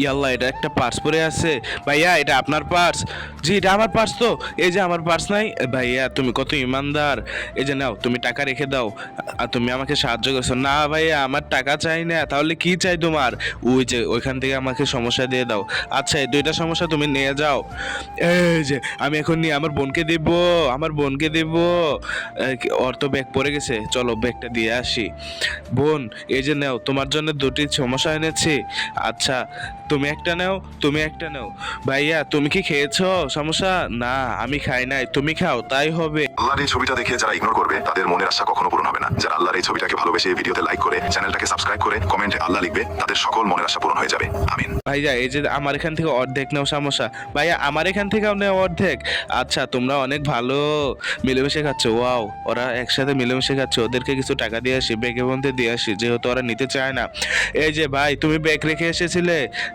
ইয়াল্লা, এটা একটা পার্স পরে আছে। ভাইয়া, এটা আপনার পার্স? জি, এটা আমার পার্স তো। এই যে আমার পার্স নাই। ভাইয়া, তুমি কত ইমানদার। এই যে নাও, তুমি টাকা রেখে দাও। আর তুমি আমাকে সাহায্য করছো। না ভাইয়া, আমার টাকা চাই না। তাহলে কি চাই তোমার? ওই যে ওইখান থেকে আমাকে সমস্যা দিয়ে দাও। আচ্ছা, এই দুইটা সমস্যা তুমি নিয়ে যাও। এই যে আমি এখন নিয়ে আমার বোনকে দেব। আমার বোনকে দেব। ওর তো ব্যাগ পড়ে গেছে, চলো ব্যাগটা দিয়ে আসি। বোন, এই যে নাও, তোমার জন্য দুটি সমস্যা এনেছি। আচ্ছা, তুমি একটা নাও, তুমি একটা নাও। ভাইয়া, তুমি কি খেয়েছো সমস্যা? না, আমি খাই নাই, তুমি খাও, তাই হবে। আল্লাহর এই ছবিটা দেখে যারা ইগনোর করবে তাদের মনের আশা কখনো পূরণ হবে না। যারা আল্লাহর এই ছবিটাকে ভালোবেসে ভিডিওতে লাইক করে চ্যানেলটাকে সাবস্ক্রাইব করে কমেন্টে আল্লাহ লিখবে, তাদের সকল মনের আশা পূরণ হয়ে যাবে। আমিন। ভাইয়া, এই যে আমার এখান থেকে অর্ধেক নাও সমস্যা। ভাইয়া, আমার এখান থেকেও নেও অর্ধেক। আচ্ছা, তোমরা অনেক ভালো মিলেমিশে খাচ্ছ। ওয়াও, ওরা একসাথে মিলেমিশে খাচ্ছে। ওদেরকে কিছু টাকা দিয়ে আসি, ব্যাগে বন্ধে দিয়ে আসি, যেহেতু ওরা নিতে চায় না। এই যে ভাই, তুমি ব্যাগ রেখে এসেছিলে।